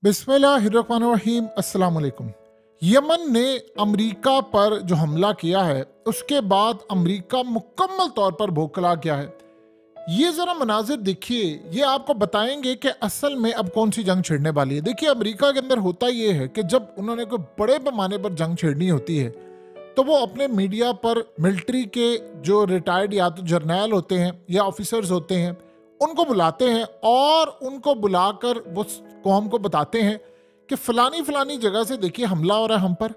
बिस्मिल्लाहिर्रहमानिर्रहीम अस्सलाम वालेकुम। यमन ने अमेरिका पर जो हमला किया है उसके बाद अमेरिका मुकम्मल तौर पर बौखला गया है। ये ज़रा मनाजिर देखिए, ये आपको बताएंगे कि असल में अब कौन सी जंग छिड़ने वाली है। देखिए, अमेरिका के अंदर होता ये है कि जब उन्होंने कोई बड़े पैमाने पर जंग छिड़नी होती है तो वो अपने मीडिया पर मिलिट्री के जो रिटायर्ड या तो जर्नैल होते हैं या ऑफिसर्स होते हैं उनको बुलाते हैं और उनको बुलाकर वो कौम को बताते हैं कि फलानी फलानी जगह से देखिए हमला हो रहा है हम पर।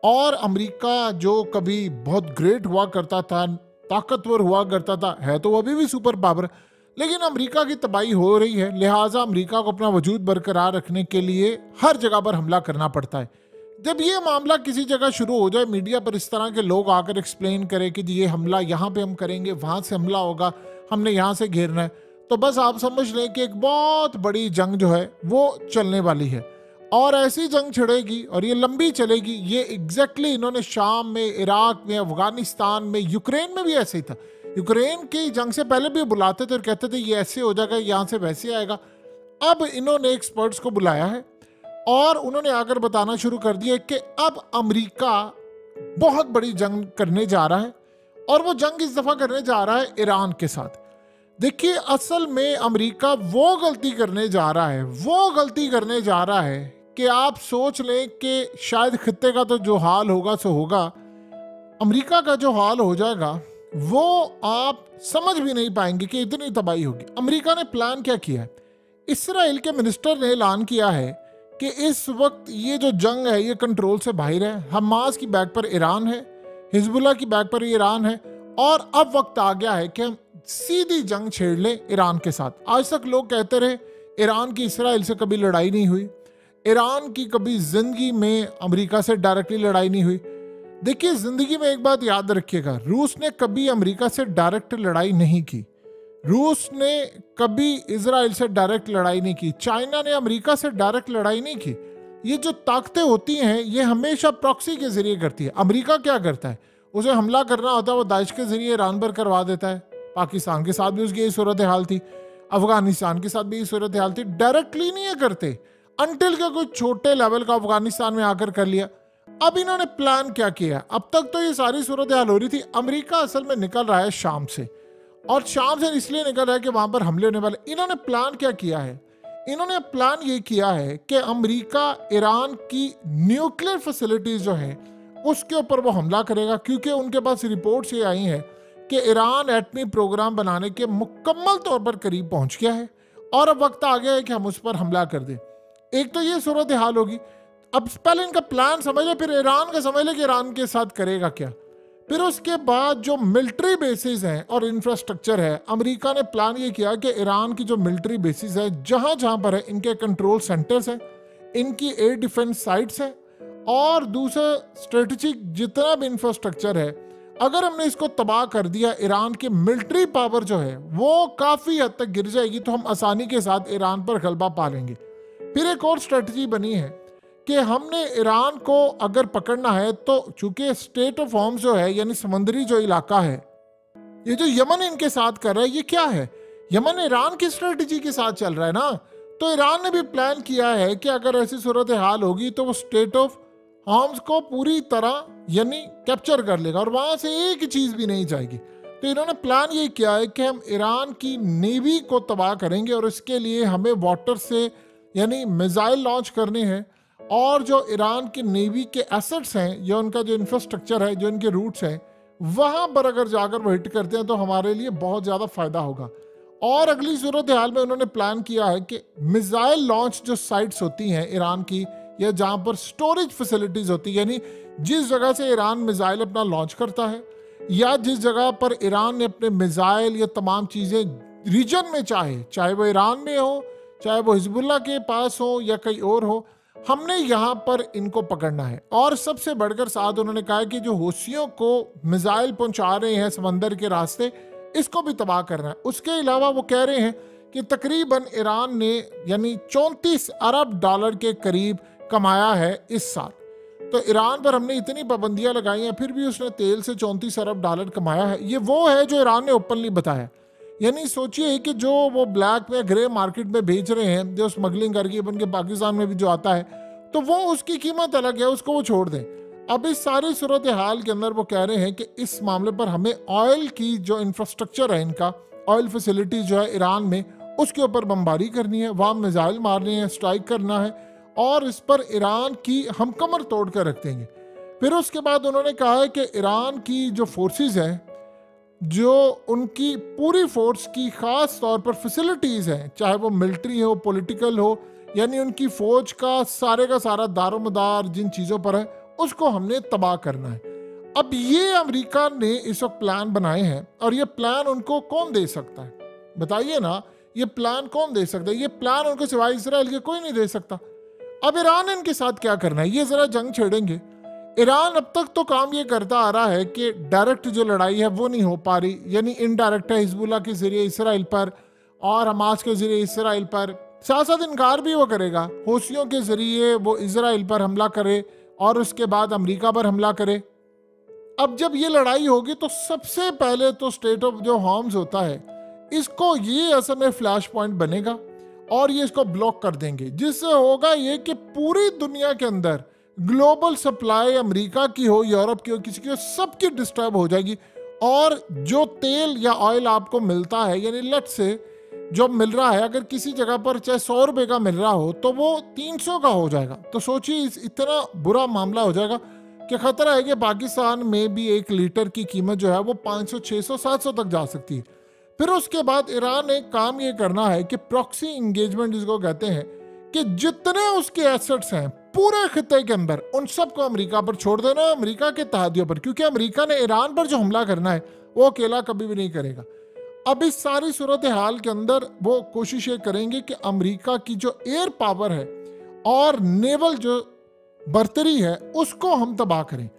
और अमेरिका जो कभी बहुत ग्रेट हुआ करता था, ताकतवर हुआ करता था, है तो वो अभी भी सुपर पावर, लेकिन अमेरिका की तबाही हो रही है। लिहाजा अमेरिका को अपना वजूद बरकरार रखने के लिए हर जगह पर हमला करना पड़ता है। जब ये मामला किसी जगह शुरू हो जाए, मीडिया पर इस तरह के लोग आकर एक्सप्लेन करें कि जी ये हमला यहाँ पे हम करेंगे, वहाँ से हमला होगा, हमने यहाँ से घेरना है, तो बस आप समझ लें कि एक बहुत बड़ी जंग जो है वो चलने वाली है। और ऐसी जंग छिड़ेगी और ये लंबी चलेगी। ये एग्जैक्टली इन्होंने शाम में, इराक में, अफगानिस्तान में, यूक्रेन में भी ऐसे ही था। यूक्रेन की जंग से पहले भी बुलाते थे और कहते थे ये ऐसे हो जाएगा, यहाँ से वैसे आएगा। अब इन्होंने एक्सपर्ट्स को बुलाया है और उन्होंने आकर बताना शुरू कर दिया कि अब अमेरिका बहुत बड़ी जंग करने जा रहा है और वो जंग इस दफा करने जा रहा है ईरान के साथ। देखिए, असल में अमेरिका वो गलती करने जा रहा है कि आप सोच लें कि शायद खित्ते का तो जो हाल होगा सो होगा, अमेरिका का जो हाल हो जाएगा वो आप समझ भी नहीं पाएंगे कि इतनी तबाही होगी। अमेरिका ने प्लान क्या किया है? इसराइल के मिनिस्टर ने ऐलान किया है कि इस वक्त ये जो जंग है ये कंट्रोल से बाहर है। हमास की बैक पर ईरान है, हिजबुल्लाह की बैक पर ईरान है और अब वक्त आ गया है कि हम सीधी जंग छेड़ लें ईरान के साथ। आज तक लोग कहते रहे ईरान की इसराइल से कभी लड़ाई नहीं हुई, ईरान की कभी जिंदगी में अमेरिका से डायरेक्टली लड़ाई नहीं हुई। देखिए, जिंदगी में एक बात याद रखिएगा, रूस ने कभी अमेरिका से डायरेक्ट लड़ाई नहीं की, रूस ने कभी इसराइल से डायरेक्ट लड़ाई नहीं की, चाइना ने अमेरिका से डायरेक्ट लड़ाई नहीं की। ये जो ताकतें होती हैं ये हमेशा प्रॉक्सी के जरिए करती है। अमेरिका क्या करता है, उसे हमला करना होता है वो दाइश के जरिए ईरान पर करवा देता है। पाकिस्तान के साथ भी उसकी यही सूरत हाल थी, अफगानिस्तान के साथ भी यही सूरत हाल थी। डायरेक्टली नहीं है करते, अनटिल के कोई छोटे लेवल का अफगानिस्तान में आकर कर लिया। अब इन्होंने प्लान क्या किया? अब तक तो ये सारी सूरत हाल हो रही थी। अमेरिका असल में निकल रहा है शाम से, और शाम से इसलिए निकल रहा है कि वहां पर हमले होने वाले। इन्होंने प्लान क्या किया है? इन्होंने प्लान ये किया है कि अमेरिका ईरान की न्यूक्लियर फैसिलिटीज जो है उसके ऊपर वो हमला करेगा, क्योंकि उनके पास रिपोर्ट्स ये आई हैं कि ईरान एटमी प्रोग्राम बनाने के मुकम्मल तौर पर करीब पहुंच गया है और अब वक्त आ गया है कि हम उस पर हमला कर दें। एक तो ये सूरत हाल होगी। अब पहले इनका प्लान समझ ले, फिर ईरान का समझ ले कि ईरान के साथ करेगा क्या। फिर उसके बाद जो मिलिट्री बेसिस हैं और इंफ्रास्ट्रक्चर है, अमेरिका ने प्लान ये किया कि ईरान की जो मिलिट्री बेसिस है जहां जहां पर है इनके कंट्रोल सेंटर्स हैं, इनकी एयर डिफेंस साइट्स हैं और दूसरा स्ट्रेटेजिक जितना भी इंफ्रास्ट्रक्चर है, अगर हमने इसको तबाह कर दिया, ईरान की मिलिट्री पावर जो है वो काफ़ी हद तक गिर जाएगी, तो हम आसानी के साथ ईरान पर गलबा पा लेंगे। फिर एक और स्ट्रेटजी बनी है कि हमने ईरान को अगर पकड़ना है तो चूंकि स्टेट ऑफ होम्स जो है यानी समुद्री जो इलाका है, ये जो यमन इनके साथ कर रहा है, ये क्या है? यमन ईरान की स्ट्रेटजी के साथ चल रहा है ना। तो ईरान ने भी प्लान किया है कि अगर ऐसी सूरत हाल होगी तो वो स्टेट ऑफ होम्स को पूरी तरह यानी कैप्चर कर लेगा और वहां से एक चीज भी नहीं जाएगी। तो इन्होंने प्लान ये किया है कि हम ईरान की नेवी को तबाह करेंगे और इसके लिए हमें वाटर से यानी मिसाइल लॉन्च करने हैं, और जो ईरान की नेवी के एसेट्स हैं या उनका जो इंफ्रास्ट्रक्चर है, जो इनके रूट्स हैं, वहां पर अगर जाकर वो हिट करते हैं तो हमारे लिए बहुत ज़्यादा फायदा होगा। और अगली सूरत हाल में उन्होंने प्लान किया है कि मिसाइल लॉन्च जो साइट्स होती हैं ईरान की, या जहां पर स्टोरेज फैसिलिटीज होती है, यानी जिस जगह से ईरान मिसाइल अपना लॉन्च करता है या जिस जगह पर ईरान ने अपने मिसाइल या तमाम चीज़ें रीजन में चाहे वो ईरान में हो, चाहे वो हिजबुल्लाह के पास हो या कहीं और हो, हमने यहाँ पर इनको पकड़ना है। और सबसे बढ़कर साथ उन्होंने कहा कि जो हौसियों को मिसाइल पहुंचा रहे हैं समंदर के रास्ते, इसको भी तबाह करना है। उसके अलावा वो कह रहे हैं कि तकरीबन ईरान ने यानी 34 अरब डॉलर के करीब कमाया है इस साल। तो ईरान पर हमने इतनी पाबंदियां लगाई हैं, फिर भी उसने तेल से 34 अरब डॉलर कमाया है। ये वो है जो ईरान ने ओपनली बताया। यानी सोचिए कि जो वो ब्लैक में ग्रे मार्केट में बेच रहे हैं, जो स्मगलिंग करके बन के पाकिस्तान में भी जो आता है, तो वो उसकी कीमत अलग है, उसको वो छोड़ दें। अब इस सारी सूरत हाल के अंदर वो कह रहे हैं कि इस मामले पर हमें ऑयल की जो इंफ्रास्ट्रक्चर है, इनका ऑयल फैसिलिटीज जो है ईरान में, उसके ऊपर बमबारी करनी है, वहाँ मिसाइल मारनी है, स्ट्राइक करना है और इस पर ईरान की हम कमर तोड़ कर रख देंगे। फिर उसके बाद उन्होंने कहा है कि ईरान की जो फोर्सेस हैं, जो उनकी पूरी फोर्स की ख़ास तौर पर फैसिलिटीज़ हैं, चाहे वो मिलिट्री हो, पॉलिटिकल हो, यानी उनकी फ़ौज का सारा दारोमदार जिन चीज़ों पर है उसको हमने तबाह करना है। अब ये अमेरिका ने इस वक्त प्लान बनाए हैं और ये प्लान उनको कौन दे सकता है? बताइए ना, ये प्लान कौन दे सकता है? ये प्लान उनको सिवाय इसराइल के कोई नहीं दे सकता। अब ईरान इनके साथ क्या करना है? ये ज़रा जंग छेड़ेंगे। ईरान अब तक तो काम ये करता आ रहा है कि डायरेक्ट जो लड़ाई है वो नहीं हो पा रही, यानी इनडायरेक्ट है, हिजबुल्लाह के जरिए इसराइल पर और हमास के जरिए इसराइल पर। साथ साथ इनकार भी वो करेगा, हौसियों के जरिए वो इसराइल पर हमला करे और उसके बाद अमेरिका पर हमला करे। अब जब ये लड़ाई होगी तो सबसे पहले तो स्टेट ऑफ जो हॉर्म्स होता है, इसको ये असल में फ्लैश पॉइंट बनेगा और ये इसको ब्लॉक कर देंगे, जिससे होगा ये कि पूरी दुनिया के अंदर ग्लोबल सप्लाई अमेरिका की हो, यूरोप की हो, किसी की हो, सबकी डिस्टर्ब हो जाएगी। और जो तेल या ऑयल आपको मिलता है, यानी लेट से जो मिल रहा है, अगर किसी जगह पर चाहे 100 रुपए का मिल रहा हो तो वो 300 का हो जाएगा। तो सोचिए इतना बुरा मामला हो जाएगा कि खतरा है कि पाकिस्तान में भी 1 लीटर की कीमत जो है वो 500, 600, 700 तक जा सकती है। फिर उसके बाद ईरान ने काम ये करना है कि प्रॉक्सी इंगेजमेंट जिसको कहते हैं, कि जितने उसके एसेट्स हैं पूरे खिते के अंदर उन सबको अमेरिका पर छोड़ देना, अमेरिका के तहदियों पर, क्योंकि अमेरिका ने ईरान पर जो हमला करना है वो अकेला कभी भी नहीं करेगा। अब इस सारी सूरत हाल के अंदर वो कोशिश ये करेंगे कि अमेरिका की जो एयर पावर है और नेवल जो बर्तरी है उसको हम तबाह करें।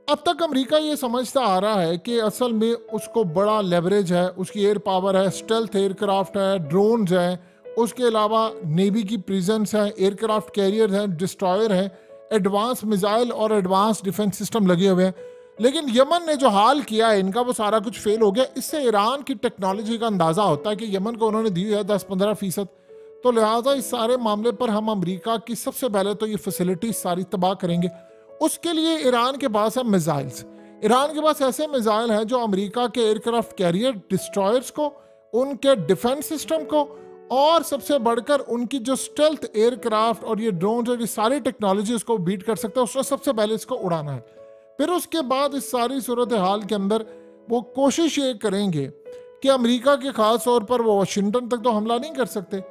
अब तक अमेरिका ये समझता आ रहा है कि असल में उसको बड़ा लेवरेज है, उसकी एयर पावर है, स्टेल्थ एयरक्राफ्ट है, ड्रोन्स हैं, उसके अलावा नेवी की प्रिजेंस है, एयरक्राफ्ट कैरियर हैं, डिस्ट्रॉयर हैं, एडवांस मिसाइल और एडवांस डिफेंस सिस्टम लगे हुए हैं। लेकिन यमन ने जो हाल किया है इनका, वो सारा कुछ फेल हो गया। इससे ईरान की टेक्नोलॉजी का अंदाज़ा होता है कि यमन को उन्होंने दी है 10-15%। तो लिहाजा इस सारे मामले पर हम अमेरिका की सबसे पहले तो ये फैसिलिटी सारी तबाह करेंगे। उसके लिए ईरान के पास है मिसाइल्स। ईरान के पास ऐसे मिसाइल हैं जो अमेरिका के एयरक्राफ्ट कैरियर, डिस्ट्रॉयर्स को, उनके डिफेंस सिस्टम को और सबसे बढ़कर उनकी जो स्टेल्थ एयरक्राफ्ट और ये ड्रोन और ये सारी टेक्नोलॉजी उसको बीट कर सकता है। उसने सबसे पहले इसको उड़ाना है। फिर उसके बाद इस सारी सूरत हाल के अंदर वो कोशिश ये करेंगे कि अमेरिका के खास तौर पर वो वाशिंगटन तक तो हमला नहीं कर सकते,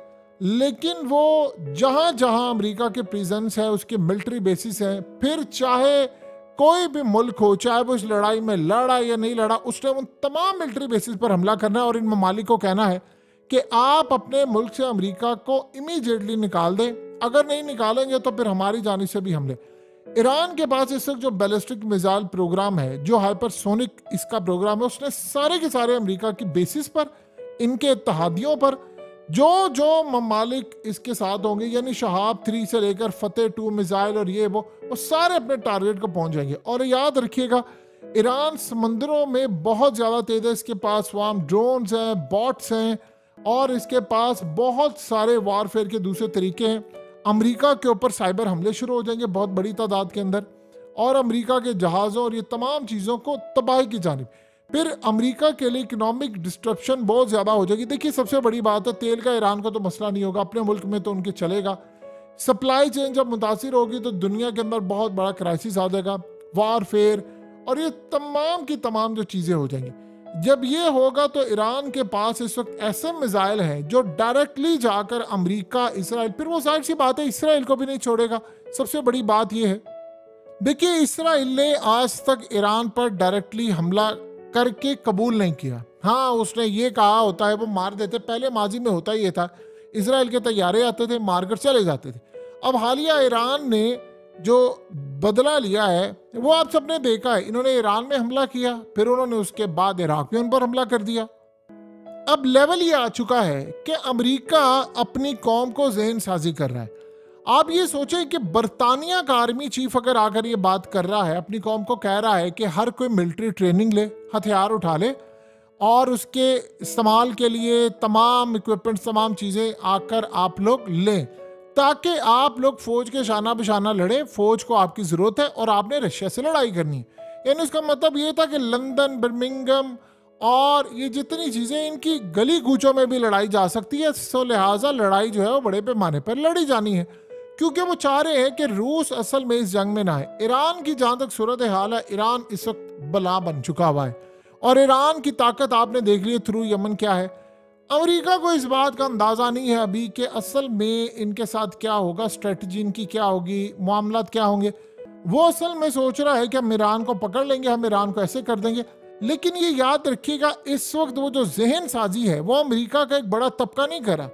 लेकिन वो जहाँ जहाँ अमेरिका के प्रेजेंस है, उसके मिलिट्री बेसिस हैं, फिर चाहे कोई भी मुल्क हो, चाहे वो इस लड़ाई में लड़ा या नहीं लड़ा, उसने उन तमाम मिलिट्री बेसिस पर हमला करना है। और इन ममालिक को कहना है कि आप अपने मुल्क से अमेरिका को इमीडिएटली निकाल दें, अगर नहीं निकालेंगे तो फिर हमारी जानिब से भी हमले। ईरान के पास इस वक्त जो बैलिस्टिक मिसाइल प्रोग्राम है, जो हाइपरसोनिक इसका प्रोग्राम है, उसने सारे के सारे अमेरिका की बेसिस पर, इनके इत्तेहादियों पर, जो जो ममालिक इसके साथ होंगे, यानी शहाब 3 से लेकर फतेह 2 मिसाइल और ये वो सारे अपने टारगेट को पहुंच जाएंगे। और याद रखिएगा, ईरान समंदरों में बहुत ज़्यादा तेज है, इसके पास स्वाम ड्रोन्स हैं, बॉट्स हैं और इसके पास बहुत सारे वारफेयर के दूसरे तरीके हैं। अमेरिका के ऊपर साइबर हमले शुरू हो जाएंगे बहुत बड़ी तादाद के अंदर, और अमेरिका के जहाज़ों और ये तमाम चीज़ों को तबाही की जानिब। फिर अमेरिका के लिए इकोनॉमिक डिस्ट्रप्शन बहुत ज़्यादा हो जाएगी। देखिए, सबसे बड़ी बात है, तेल का ईरान को तो मसला नहीं होगा, अपने मुल्क में तो उनके चलेगा। सप्लाई चेन जब मुतासिर होगी तो दुनिया के अंदर बहुत बड़ा क्राइसिस आ जाएगा, वारफेयर और ये तमाम की तमाम जो चीज़ें हो जाएंगी। जब ये होगा तो ईरान के पास इस वक्त ऐसे मिसाइल हैं जो डायरेक्टली जाकर अमेरिका, इसराइल, फिर वो जाहिर सी बात है इसराइल को भी नहीं छोड़ेगा। सबसे बड़ी बात ये है, देखिए, इसराइल ने आज तक ईरान पर डायरेक्टली हमला करके कबूल नहीं किया। हाँ, उसने ये कहा होता है वो मार देते, पहले माजी में होता ही ये था, इसराइल के तैयारे आते थे, मारकर चले जाते थे। अब हालिया ईरान ने जो बदला लिया है वो आप सबने देखा है, इन्होंने ईरान में हमला किया, फिर उन्होंने उसके बाद इराक में उन पर हमला कर दिया। अब लेवल ये आ चुका है कि अमेरिका अपनी कौम को ज़हन साजी कर रहा है। आप ये सोचें कि बरतानिया का आर्मी चीफ अगर आकर ये बात कर रहा है, अपनी कौम को कह रहा है कि हर कोई मिलिट्री ट्रेनिंग ले, हथियार उठा ले और उसके इस्तेमाल के लिए तमाम इक्विपमेंट्स, तमाम चीज़ें आकर आप लोग लें, ताकि आप लोग फौज के शाना बशाना लड़े। फौज को आपकी ज़रूरत है और आपने रशिया से लड़ाई करनी है। यानी उसका मतलब ये था कि लंदन, बर्मिंघम और ये जितनी चीज़ें, इनकी गली कूचों में भी लड़ाई जा सकती है। सो लिहाजा लड़ाई जो है वो बड़े पैमाने पर लड़ी जानी है, क्योंकि वो चाह रहे हैं कि रूस असल में इस जंग में ना आए। ईरान की जहाँ तक सूरत हाल है, ईरान इस वक्त बला बन चुका हुआ है और ईरान की ताकत आपने देख ली थ्रू यमन क्या है। अमेरिका को इस बात का अंदाज़ा नहीं है अभी कि असल में इनके साथ क्या होगा, स्ट्रेटजी इनकी क्या होगी, मामलात क्या होंगे। वो असल में सोच रहा है कि हम ईरान को पकड़ लेंगे, हम ईरान को ऐसे कर देंगे। लेकिन ये याद रखिएगा, इस वक्त वो जो जहन साजी है वो अमेरिका का एक बड़ा तबका नहीं कर रहा।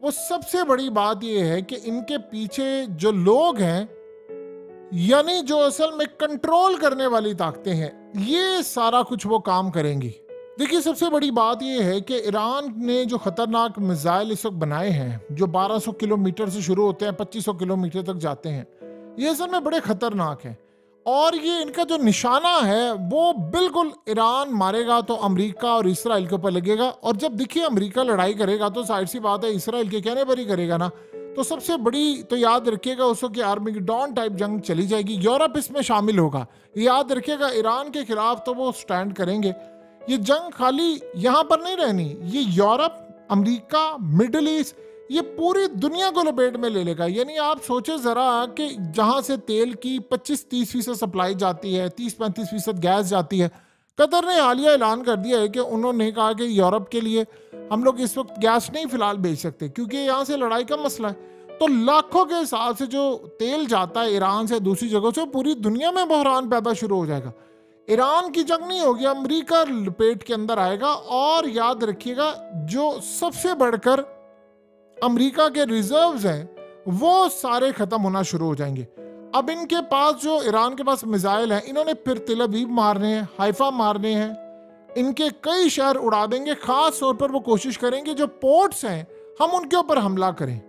वो सबसे बड़ी बात ये है कि इनके पीछे जो लोग हैं, यानी जो असल में कंट्रोल करने वाली ताकतें हैं, ये सारा कुछ वो काम करेंगी। देखिए, सबसे बड़ी बात यह है कि ईरान ने जो खतरनाक मिसाइल इस वक्त बनाए हैं, जो 1200 किलोमीटर से शुरू होते हैं, 2500 किलोमीटर तक जाते हैं, ये असल में बड़े खतरनाक हैं। और ये इनका जो निशाना है वो बिल्कुल ईरान मारेगा तो अमेरिका और इसराइल के ऊपर लगेगा। और जब देखिए अमेरिका लड़ाई करेगा तो जाहिर सी बात है इसराइल के कहने पर ही करेगा ना। तो सबसे बड़ी तो याद रखिएगा उसको कि आर्मेगेडॉन टाइप जंग चली जाएगी। यूरोप इसमें शामिल होगा, याद रखिएगा। ईरान के खिलाफ तो वो स्टैंड करेंगे। ये जंग खाली यहाँ पर नहीं रहनी, ये यूरोप, अमेरिका, मिडिल ईस्ट, ये पूरी दुनिया को लपेट में ले लेगा। यानी आप सोचे जरा कि जहां से तेल की 25-30% सप्लाई जाती है, 30-35% गैस जाती है। कतर ने हालिया ऐलान कर दिया है कि उन्होंने कहा कि यूरोप के लिए हम लोग इस वक्त गैस नहीं फिलहाल भेज सकते, क्योंकि यहाँ से लड़ाई का मसला है। तो लाखों के हिसाब से जो तेल जाता है ईरान से दूसरी जगहों से, पूरी दुनिया में बहरान पैदा शुरू हो जाएगा। ईरान की जंग नहीं होगी, अमेरिका लपेट के अंदर आएगा। और याद रखिएगा, जो सबसे बढ़कर अमेरिका के रिजर्व्स हैं वो सारे खत्म होना शुरू हो जाएंगे। अब इनके पास जो ईरान के पास मिसाइल हैं, इन्होंने फिर तेल अवीव मारने हैं, हाइफा मारने हैं, इनके कई शहर उड़ा देंगे। खास तौर पर वो कोशिश करेंगे जो पोर्ट्स हैं हम उनके ऊपर हमला करें।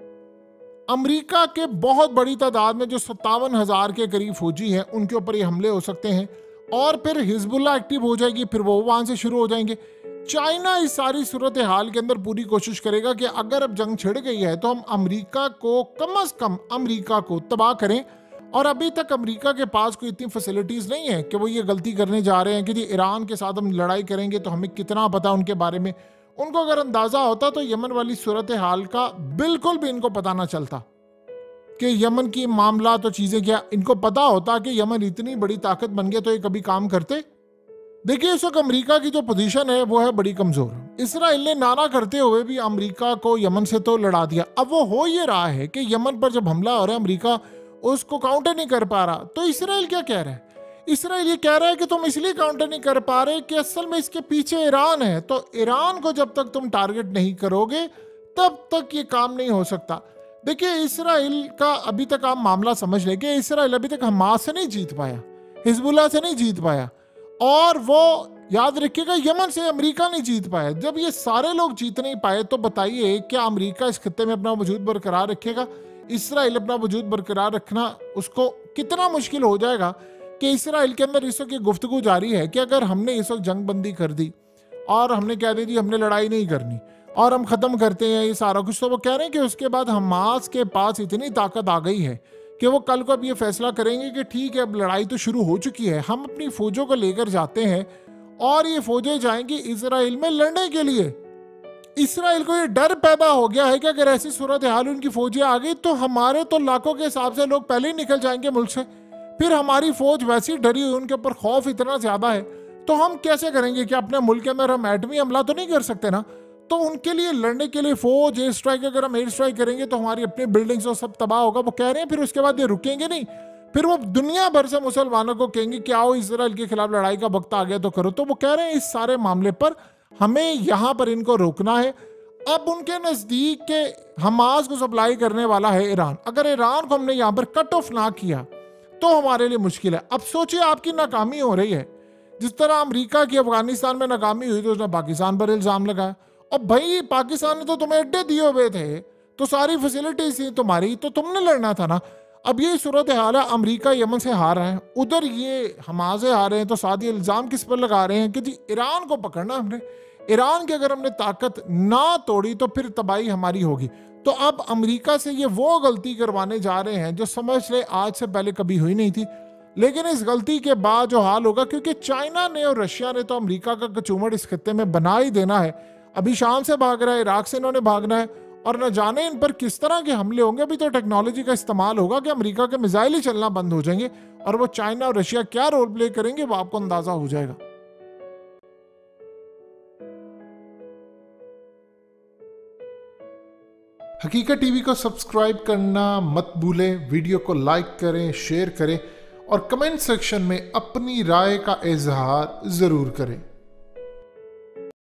अमेरिका के बहुत बड़ी तादाद में जो 57,000 के करीब फौजी हैं उनके ऊपर ये हमले हो सकते हैं। और फिर हिजबुल्लाह एक्टिव हो जाएगी, फिर वो वहां से शुरू हो जाएंगे। चाइना इस सारी सूरत हाल के अंदर पूरी कोशिश करेगा कि अगर अब जंग छिड़ गई है तो हम अमेरिका को, कम से कम अमेरिका को तबाह करें। और अभी तक अमेरिका के पास कोई इतनी फैसिलिटीज़ नहीं है कि वो ये गलती करने जा रहे हैं कि जी ईरान के साथ हम लड़ाई करेंगे तो हमें कितना पता उनके बारे में। उनको अगर अंदाज़ा होता तो यमन वाली सूरत हाल का बिल्कुल भी इनको पता ना चलता कि यमन की मामला तो चीज़ें क्या। इनको पता होता कि यमन इतनी बड़ी ताकत बन गया तो ये कभी काम करते। देखिए, इस वक्त अमेरिका की जो पोजीशन है वो है बड़ी कमज़ोर। इसराइल ने नारा करते हुए भी अमेरिका को यमन से तो लड़ा दिया। अब वो हो ये रहा है कि यमन पर जब हमला हो रहा है, अमेरिका उसको काउंटर नहीं कर पा रहा। तो इसराइल क्या कह रहा है? इसराइल ये कह रहा है कि तुम इसलिए काउंटर नहीं कर पा रहे कि असल में इसके पीछे ईरान है। तो ईरान को जब तक तुम टारगेट नहीं करोगे तब तक ये काम नहीं हो सकता। देखिए, इसराइल का अभी तक आप मामला समझ लें कि इसराइल अभी तक हमास से नहीं जीत पाया, हिजबुल्लाह से नहीं जीत पाया, और वो याद रखिएगा यमन से अमेरिका नहीं जीत पाया। जब ये सारे लोग जीत नहीं पाए तो बताइए क्या अमेरिका इस खत्ते में अपना वजूद बरकरार रखेगा? इसराइल अपना वजूद बरकरार रखना उसको कितना मुश्किल हो जाएगा कि इसराइल के अंदर इस वक्त गुफ्तगू जारी है कि अगर हमने इस वक्त जंग बंदी कर दी और हमने कह दी हमने लड़ाई नहीं करनी और हम ख़त्म करते हैं ये सारा कुछ, तो वो कह रहे हैं कि उसके बाद हमास के पास इतनी ताकत आ गई है कि वो कल को अब ये फैसला करेंगे कि ठीक है अब लड़ाई तो शुरू हो चुकी है, हम अपनी फौजों को लेकर जाते हैं और ये फौजें जाएंगी इसराइल में लड़ने के लिए। इसराइल को ये डर पैदा हो गया है कि अगर ऐसी सूरत हाल उनकी फौजें आ गई तो हमारे तो लाखों के हिसाब से लोग पहले ही निकल जाएंगे मुल्क से। फिर हमारी फौज वैसी डरी हुई, उनके ऊपर खौफ इतना ज्यादा है, तो हम कैसे करेंगे कि अपने मुल्क के अंदर हम एटमी हमला तो नहीं कर सकते ना। तो उनके लिए लड़ने के लिए फौज एयर स्ट्राइक, अगर हम एयर स्ट्राइक करेंगे तो हमारी अपनी बिल्डिंग्स और सब तबाह होगा। वो कह रहे हैं फिर उसके बाद ये रुकेंगे नहीं, फिर वो दुनिया भर से मुसलमानों को कहेंगे कि आओ इसराइल के खिलाफ लड़ाई का वक्त आ गया तो करो। तो वो कह रहे हैं इस सारे मामले पर हमें यहाँ पर इनको रोकना है। अब उनके नजदीक के हमास को सप्लाई करने वाला है ईरान। अगर ईरान को हमने यहाँ पर कट ऑफ ना किया तो हमारे लिए मुश्किल है। अब सोचिए आपकी नाकामी हो रही है, जिस तरह अमेरिका की अफगानिस्तान में नाकामी हुई तो उसने पाकिस्तान पर इल्जाम लगाया। अब भाई पाकिस्तान ने तो तुम्हें अड्डे दिए हुए थे, तो सारी फैसिलिटीज थी तुम्हारी, तो तुमने लड़ना था ना। अब ये सूरत हाल है, अमेरिका यमन से हार रहे हैं, उधर ये हमास से हार रहे हैं, तो साथ ही इल्जाम किस पर लगा रहे हैं कि जी ईरान को पकड़ना हमने, ईरान की अगर हमने ताकत ना तोड़ी तो फिर तबाही हमारी होगी। तो अब अमेरिका से ये वो गलती करवाने जा रहे हैं जो समझ ले आज से पहले कभी हुई नहीं थी। लेकिन इस गलती के बाद जो हाल होगा, क्योंकि चाइना ने और रशिया ने तो अमेरिका का कचूमड़ इस खत्ते में बना ही देना है। अभी शाम से भाग रहा है, इराक से इन्होंने भागना है, और न जाने इन पर किस तरह के हमले होंगे। अभी तो टेक्नोलॉजी का इस्तेमाल होगा कि अमेरिका के मिसाइल ही चलना बंद हो जाएंगे, और वो चाइना और रशिया क्या रोल प्ले करेंगे वो आपको अंदाजा हो जाएगा। हकीकत टीवी को सब्सक्राइब करना मत भूलें, वीडियो को लाइक करें, शेयर करें और कमेंट सेक्शन में अपनी राय का इजहार जरूर करें।